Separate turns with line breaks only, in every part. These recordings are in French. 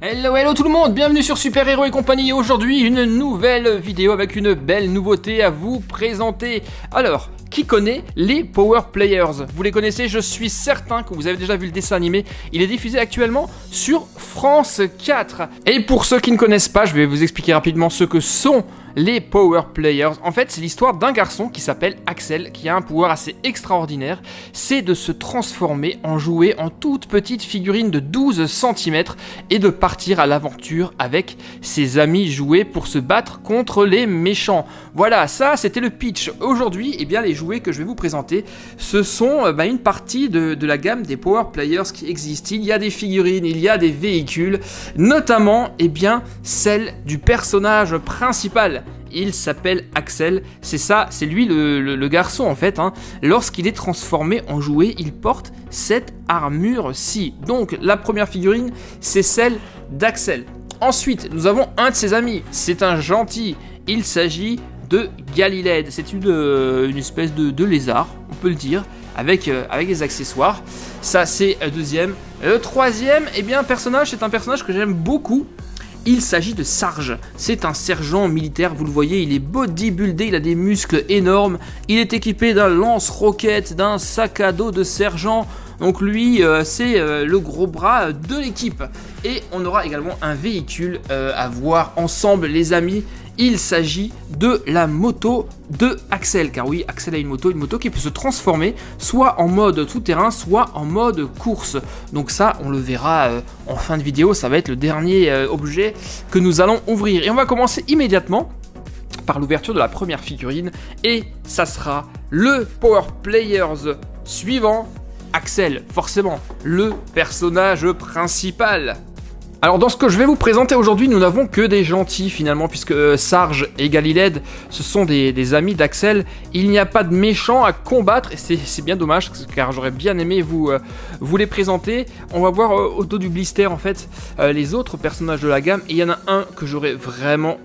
Hello, hello tout le monde, bienvenue sur Super Héros et compagnie. Aujourd'hui, une nouvelle vidéo avec une belle nouveauté à vous présenter. Alors, qui connaît les Power Players? Vous les connaissez, je suis certain que vous avez déjà vu le dessin animé. Il est diffusé actuellement sur France 4. Et pour ceux qui ne connaissent pas, je vais vous expliquer rapidement ce que sont les Power Players. En fait, c'est l'histoire d'un garçon qui s'appelle Axel, qui a un pouvoir assez extraordinaire. C'est de se transformer en jouet en toute petite figurine de 12 cm et de partir à l'aventure avec ses amis jouets pour se battre contre les méchants. Voilà, ça c'était le pitch. Aujourd'hui, eh bien, les jouets que je vais vous présenter, ce sont une partie de la gamme des Power Players qui existent. Il y a des figurines, il y a des véhicules, notamment eh bien, celle du personnage principal. Il s'appelle Axel, c'est ça, c'est lui le garçon en fait. Lorsqu'il est transformé en jouet, il porte cette armure-ci. Donc la première figurine, c'est celle d'Axel. Ensuite, nous avons un de ses amis, c'est un gentil. Il s'agit de Galiled, c'est une espèce de lézard, on peut le dire, avec des accessoires. Ça c'est le deuxième. Le troisième, eh bien, personnage, c'est un personnage que j'aime beaucoup. Il s'agit de Sarge, c'est un sergent militaire, vous le voyez, il est bodybuildé, il a des muscles énormes, il est équipé d'un lance-roquette, d'un sac à dos de sergent, donc lui c'est le gros bras de l'équipe. Et on aura également un véhicule à voir ensemble les amis. Il s'agit de la moto de Axel, car oui, Axel a une moto qui peut se transformer soit en mode tout-terrain, soit en mode course. Donc ça, on le verra en fin de vidéo, ça va être le dernier objet que nous allons ouvrir. Et on va commencer immédiatement par l'ouverture de la première figurine, et ça sera le Power Players suivant, Axel, forcément, le personnage principal. Alors dans ce que je vais vous présenter aujourd'hui, nous n'avons que des gentils finalement, puisque Sarge et Galiled, ce sont des amis d'Axel. Il n'y a pas de méchants à combattre, et c'est bien dommage, car j'aurais bien aimé vous les présenter. On va voir au dos du blister en fait les autres personnages de la gamme, et il y en a un que j'aurais vraiment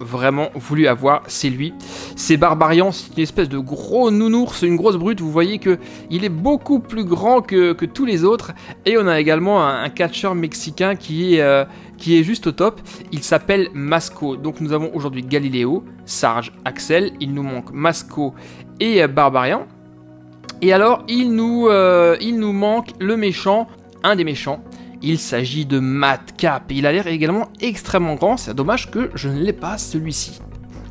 voulu avoir, c'est lui. C'est Barbarian, c'est une espèce de gros nounours, une grosse brute, vous voyez qu'il est beaucoup plus grand que tous les autres. Et on a également un catcheur mexicain qui est juste au top, il s'appelle Masco. Donc nous avons aujourd'hui Galileo, Sarge, Axel, il nous manque Masco et Barbarian. Et alors il nous manque le méchant, un des méchants, il s'agit de Madcap. Il a l'air également extrêmement grand, c'est dommage que je ne l'ai pas celui-ci.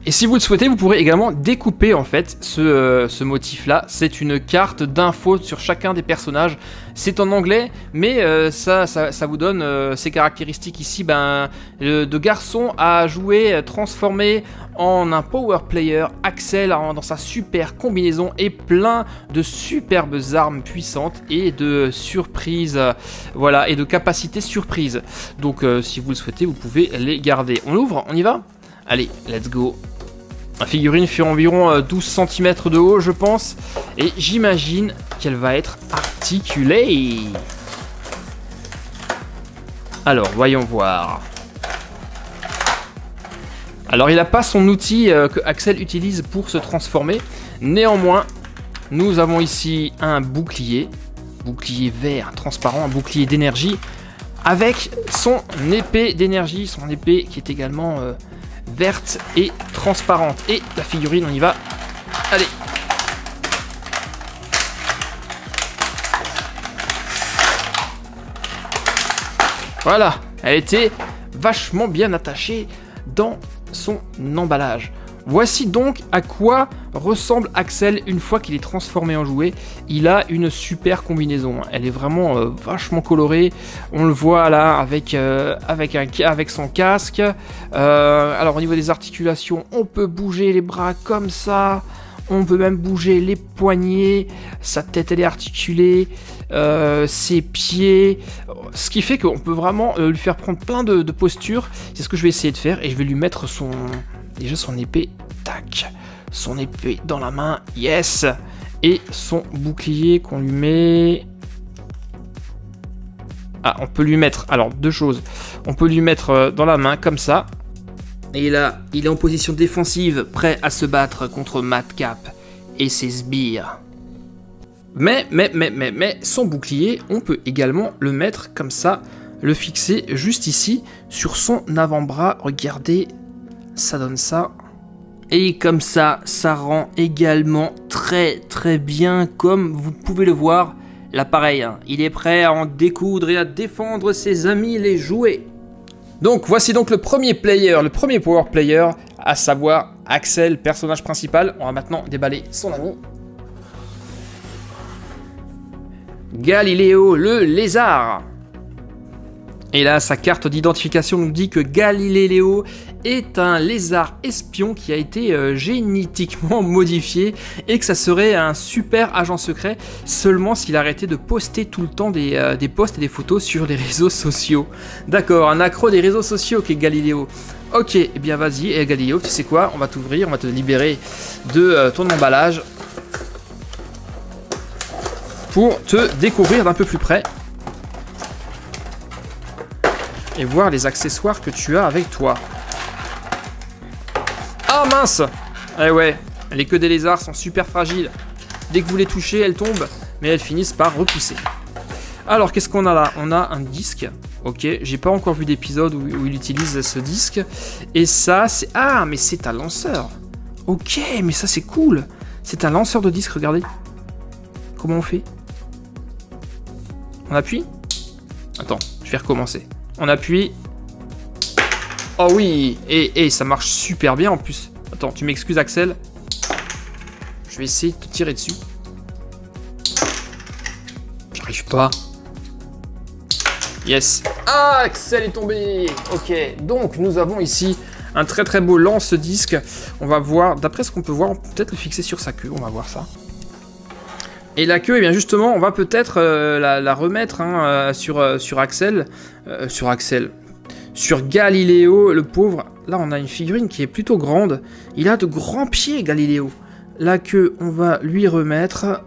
Et si vous le souhaitez, vous pourrez également découper en fait ce motif-là. C'est une carte d'infos sur chacun des personnages. C'est en anglais, mais ça vous donne ces caractéristiques ici de garçon à jouer transformé en un power player. Axel dans sa super combinaison et plein de superbes armes puissantes et de surprises, voilà, et de capacités surprises. Donc si vous le souhaitez, vous pouvez les garder. On l'ouvre, on y va? Allez, let's go. La figurine fait environ 12 cm de haut, je pense. Et j'imagine qu'elle va être articulée. Alors, voyons voir. Alors, il n'a pas son outil que Axel utilise pour se transformer. Néanmoins, nous avons ici un bouclier. Bouclier vert, transparent, un bouclier d'énergie. Avec son épée d'énergie. Son épée qui est également verte et transparente. Et la figurine, on y va. Allez. Voilà, elle était vachement bien attachée dans son emballage. Voici donc à quoi ressemble Axel une fois qu'il est transformé en jouet. Il a une super combinaison, elle est vraiment vachement colorée. On le voit là avec son casque. Alors au niveau des articulations, on peut bouger les bras comme ça. On peut même bouger les poignets. Sa tête elle est articulée. Ses pieds. Ce qui fait qu'on peut vraiment lui faire prendre plein de postures. C'est ce que je vais essayer de faire. Et je vais lui mettre déjà son épée, tac, son épée dans la main, yes, et son bouclier qu'on lui met. Ah, on peut lui mettre, alors deux choses, on peut lui mettre dans la main comme ça, et là, il est en position défensive, prêt à se battre contre Madcap et ses sbires. Mais son bouclier, on peut également le mettre comme ça le fixer juste ici, sur son avant-bras. Regardez, ça donne ça. Et comme ça, ça rend également très très bien, comme vous pouvez le voir. L'appareil, hein, il est prêt à en découdre et à défendre ses amis les jouets. Donc voici donc le premier player, le premier power player, à savoir Axel, personnage principal. On va maintenant déballer son ami. Galiléo le lézard. Et là, sa carte d'identification nous dit que Galiléo est un lézard espion qui a été génétiquement modifié et que ça serait un super agent secret seulement s'il arrêtait de poster tout le temps des posts et des photos sur les réseaux sociaux. D'accord, un accro des réseaux sociaux qui est Galiléo. Ok, eh bien vas-y, et Galiléo, tu sais quoi, on va t'ouvrir, on va te libérer de ton emballage pour te découvrir d'un peu plus près. Et voir les accessoires que tu as avec toi. Ah mince! Eh ouais, les queues des lézards sont super fragiles. Dès que vous les touchez, elles tombent, mais elles finissent par repousser. Alors, qu'est-ce qu'on a là? On a un disque. Ok, j'ai pas encore vu d'épisode où il utilise ce disque. Et ça, c'est... Ah, mais c'est un lanceur. Ok, mais ça, c'est cool. C'est un lanceur de disque, regardez. Comment on fait? On appuie? Attends, je vais recommencer. On appuie. Oh oui, et ça marche super bien en plus. Attends, tu m'excuses Axel. Je vais essayer de te tirer dessus. J'arrive pas. Yes. Ah, Axel est tombé. Ok, donc nous avons ici un très très beau lance-disque. On va voir, d'après ce qu'on peut voir, on peut peut-être le fixer sur sa queue. On va voir ça. Et la queue, eh bien justement, on va peut-être la remettre hein, sur Axel. Sur Galiléo, le pauvre. Là, on a une figurine qui est plutôt grande. Il a de grands pieds, Galiléo. La queue, on va lui remettre.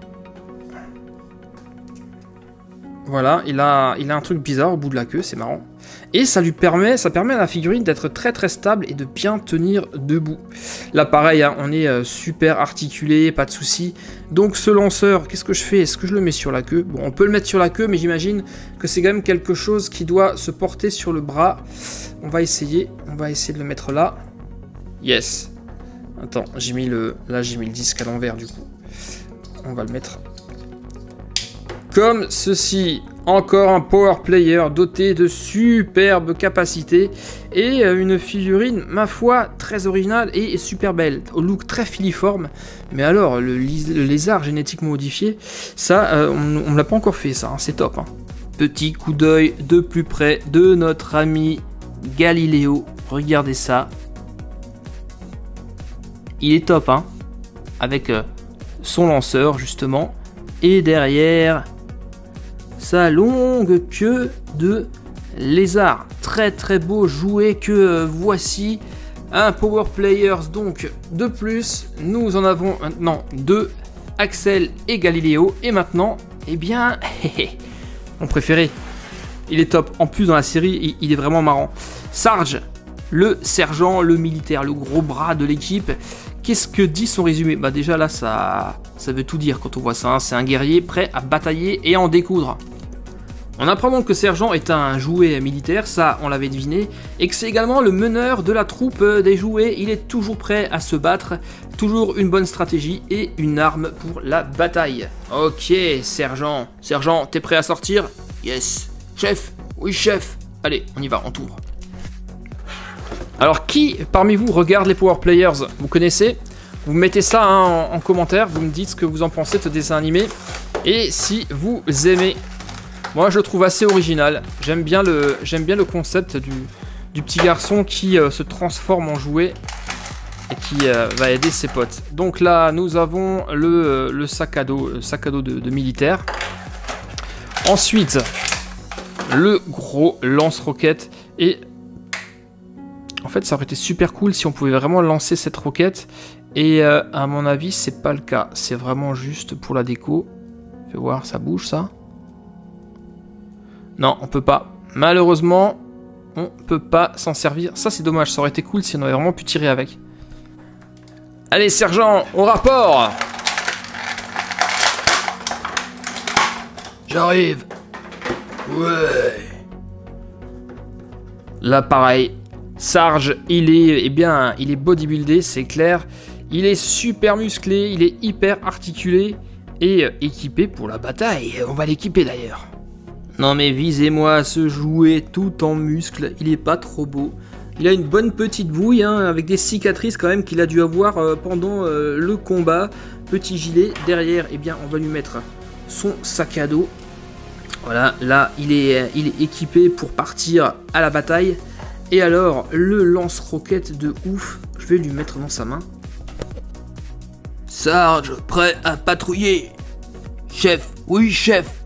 Voilà, il a un truc bizarre au bout de la queue, c'est marrant. Et ça permet à la figurine d'être très très stable et de bien tenir debout. Là pareil, hein, on est super articulé, pas de souci. Donc ce lanceur, qu'est-ce que je fais? Est-ce que je le mets sur la queue? Bon, on peut le mettre sur la queue, mais j'imagine que c'est quand même quelque chose qui doit se porter sur le bras. On va essayer de le mettre là. Yes. Attends, là j'ai mis le disque à l'envers du coup. On va le mettre comme ceci. Encore un power player doté de superbes capacités et une figurine, ma foi, très originale et super belle, au look très filiforme. Mais alors, le lézard génétiquement modifié, ça, on ne l'a pas encore fait, ça, hein, c'est top. Hein. Petit coup d'œil de plus près de notre ami Galiléo, regardez ça. Il est top, hein, avec son lanceur, justement, et derrière... sa longue queue de lézard. Très très beau jouet que voici. Un Power Players donc de plus. Nous en avons maintenant deux, Axel et Galiléo. Et maintenant, eh bien, mon préféré. Il est top. En plus dans la série, il est vraiment marrant. Sarge, le sergent, le militaire, le gros bras de l'équipe. Qu'est-ce que dit son résumé? Bah déjà là, ça veut tout dire quand on voit ça. Hein. C'est un guerrier prêt à batailler et à en découdre. On apprend donc que Sergent est un jouet militaire, ça on l'avait deviné, et que c'est également le meneur de la troupe des jouets. Il est toujours prêt à se battre, toujours une bonne stratégie et une arme pour la bataille. Ok, Sergent. Sergent, t'es prêt à sortir? Yes. Chef? Oui, chef. Allez, on y va, on tourne. Alors, qui parmi vous regarde les Power Players? Vous connaissez? Vous mettez ça hein, en commentaire, vous me dites ce que vous en pensez de ce dessin animé, et si vous aimez. Moi, je le trouve assez original. J'aime bien le concept du petit garçon qui se transforme en jouet et qui va aider ses potes. Donc là, nous avons le sac à dos de militaire. Ensuite, le gros lance-roquette. Et en fait, ça aurait été super cool si on pouvait vraiment lancer cette roquette. Et à mon avis, c'est pas le cas. C'est vraiment juste pour la déco. Fais voir, ça bouge ça? Non, on peut pas. Malheureusement, on peut pas s'en servir. Ça, c'est dommage. Ça aurait été cool si on avait vraiment pu tirer avec. Allez, sergent, au rapport! J'arrive. Ouais. Là, pareil. Sarge, il est bodybuildé, c'est clair. Il est super musclé, il est hyper articulé et équipé pour la bataille. On va l'équiper d'ailleurs. Non mais visez-moi ce jouet tout en muscles, il est pas trop beau. Il a une bonne petite bouille, hein, avec des cicatrices quand même qu'il a dû avoir pendant le combat. Petit gilet, derrière, eh bien, on va lui mettre son sac à dos. Voilà, là, il est équipé pour partir à la bataille. Et alors, le lance-roquette de ouf, je vais lui mettre dans sa main. Sarge, prêt à patrouiller. Chef, oui chef.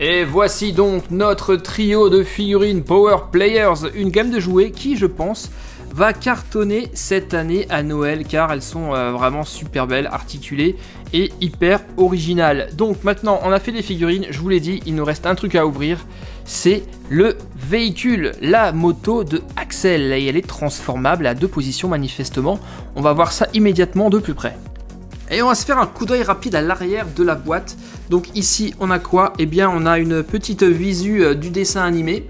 Et voici donc notre trio de figurines Power Players, une gamme de jouets qui, je pense, va cartonner cette année à Noël car elles sont vraiment super belles, articulées et hyper originales. Donc maintenant, on a fait les figurines, je vous l'ai dit, il nous reste un truc à ouvrir, c'est le véhicule, la moto de Axel. Et elle est transformable à 2 positions manifestement. On va voir ça immédiatement de plus près. Et on va se faire un coup d'œil rapide à l'arrière de la boîte. Donc ici, on a quoi? Eh bien, on a une petite visu du dessin animé.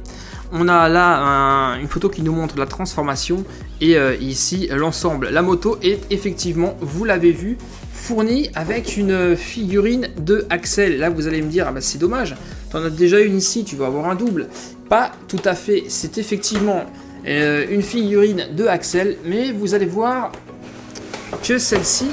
On a là une photo qui nous montre la transformation. Et ici, l'ensemble. La moto est effectivement, vous l'avez vu, fournie avec une figurine de Axel. Là, vous allez me dire, ah bah c'est dommage, tu en as déjà une ici, tu vas avoir un double. Pas tout à fait, c'est effectivement une figurine de Axel. Mais vous allez voir que celle-ci...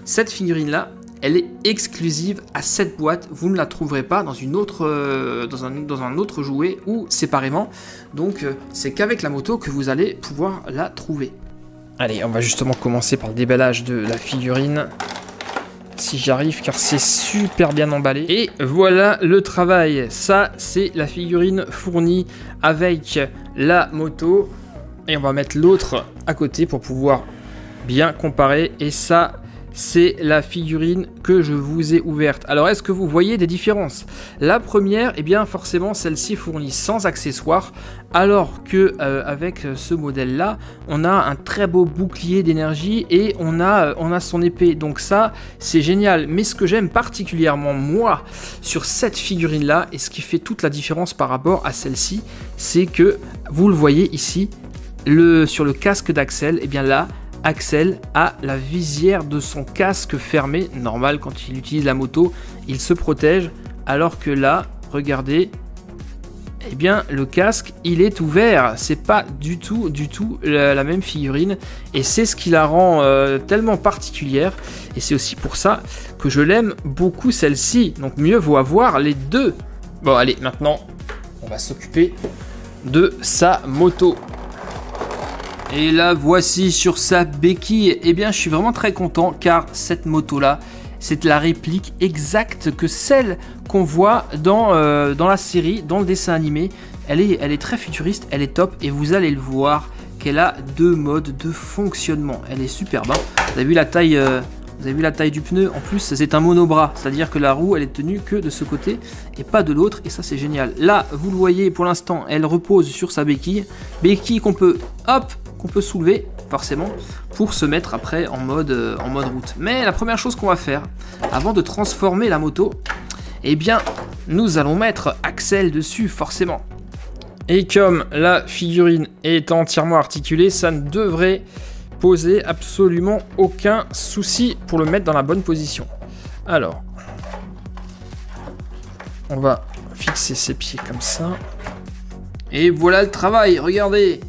Cette figurine-là, elle est exclusive à cette boîte. Vous ne la trouverez pas dans une autre, dans un autre jouet ou séparément. Donc, c'est qu'avec la moto que vous allez pouvoir la trouver. Allez, on va justement commencer par le déballage de la figurine. Si j'arrive, car c'est super bien emballé. Et voilà le travail. Ça, c'est la figurine fournie avec la moto. Et on va mettre l'autre à côté pour pouvoir bien comparer. Et ça... c'est la figurine que je vous ai ouverte. Alors, est-ce que vous voyez des différences? La première, eh bien, forcément, celle-ci fournit sans accessoires, alors que avec ce modèle-là, on a un très beau bouclier d'énergie et on a son épée. Donc ça, c'est génial. Mais ce que j'aime particulièrement, moi, sur cette figurine-là, et ce qui fait toute la différence par rapport à celle-ci, c'est que, vous le voyez ici, sur le casque d'Axel, eh bien là, Axel a la visière de son casque fermé. Normal, quand il utilise la moto, il se protège. Alors que là, regardez, eh bien, le casque, il est ouvert. C'est pas du tout la même figurine. Et c'est ce qui la rend tellement particulière. Et c'est aussi pour ça que je l'aime beaucoup, celle-ci. Donc, mieux vaut avoir les deux. Bon, allez, maintenant, on va s'occuper de sa moto. Et là, voici sur sa béquille. Eh bien, je suis vraiment très content car cette moto-là, c'est la réplique exacte que celle qu'on voit dans la série, dans le dessin animé. Elle est très futuriste, elle est top et vous allez le voir qu'elle a 2 modes de fonctionnement. Elle est superbe. Hein. Vous avez vu la taille du pneu? En plus, c'est un monobras, c'est-à-dire que la roue, elle est tenue que de ce côté et pas de l'autre. Et ça, c'est génial. Là, vous le voyez, pour l'instant, elle repose sur sa béquille. Béquille qu'on peut, hop, qu'on peut soulever forcément pour se mettre après en mode route. Mais la première chose qu'on va faire avant de transformer la moto, eh bien nous allons mettre Axel dessus forcément. Et comme la figurine est entièrement articulée, ça ne devrait poser absolument aucun souci pour le mettre dans la bonne position. Alors, on va fixer ses pieds comme ça. Et voilà le travail, regardez.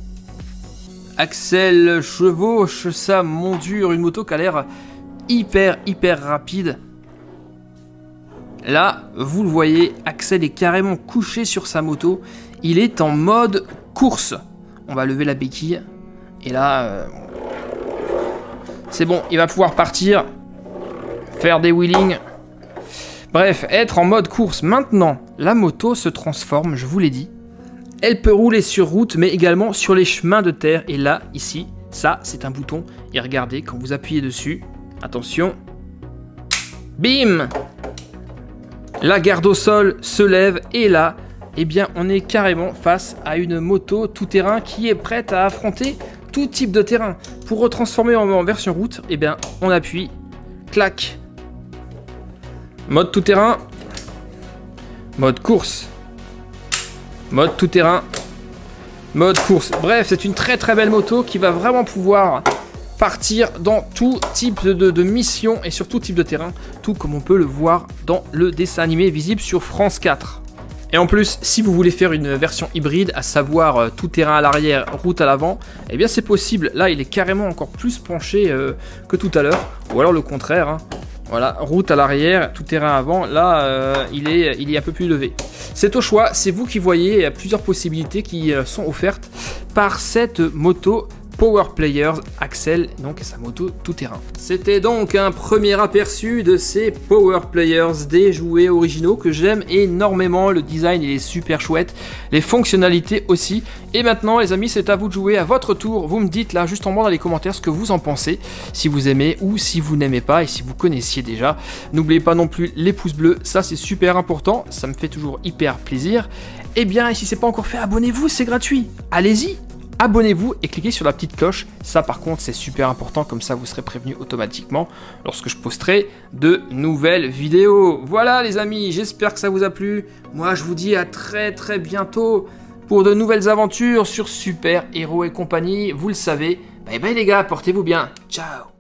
Axel chevauche sa monture, une moto qui a l'air hyper rapide. Là, vous le voyez, Axel est carrément couché sur sa moto. Il est en mode course. On va lever la béquille. Et là, c'est bon, il va pouvoir partir, faire des wheelings. Bref, être en mode course. Maintenant, la moto se transforme, je vous l'ai dit. Elle peut rouler sur route, mais également sur les chemins de terre. Et là, ici, ça, c'est un bouton. Et regardez, quand vous appuyez dessus, attention, bim! La garde au sol se lève. Et là, eh bien, on est carrément face à une moto tout-terrain qui est prête à affronter tout type de terrain. Pour retransformer en version route, eh bien, on appuie, clac. Mode tout-terrain, mode course. Mode tout-terrain, mode course. Bref, c'est une très très belle moto qui va vraiment pouvoir partir dans tout type de mission et sur tout type de terrain, tout comme on peut le voir dans le dessin animé visible sur France 4. Et en plus, si vous voulez faire une version hybride, à savoir tout terrain à l'arrière, route à l'avant, eh bien c'est possible. Là, il est carrément encore plus penché que tout à l'heure, ou alors le contraire. Hein. Voilà, route à l'arrière, tout terrain avant, là, il est un peu plus levé. C'est au choix, c'est vous qui voyez, il y a plusieurs possibilités qui sont offertes par cette moto Power Players Axel, donc sa moto tout-terrain. C'était donc un premier aperçu de ces Power Players, des jouets originaux que j'aime énormément. Le design il est super chouette, les fonctionnalités aussi. Et maintenant les amis, c'est à vous de jouer à votre tour. Vous me dites là juste en bas dans les commentaires ce que vous en pensez, si vous aimez ou si vous n'aimez pas et si vous connaissiez déjà. N'oubliez pas non plus les pouces bleus, ça c'est super important, ça me fait toujours hyper plaisir. Et bien, et si c'est pas encore fait, abonnez-vous, c'est gratuit. Allez-y. Abonnez-vous et cliquez sur la petite cloche, ça par contre c'est super important, comme ça vous serez prévenu automatiquement lorsque je posterai de nouvelles vidéos. Voilà les amis, j'espère que ça vous a plu, moi je vous dis à très très bientôt pour de nouvelles aventures sur Super Héros et compagnie, vous le savez. Bye bye les gars, portez-vous bien, ciao.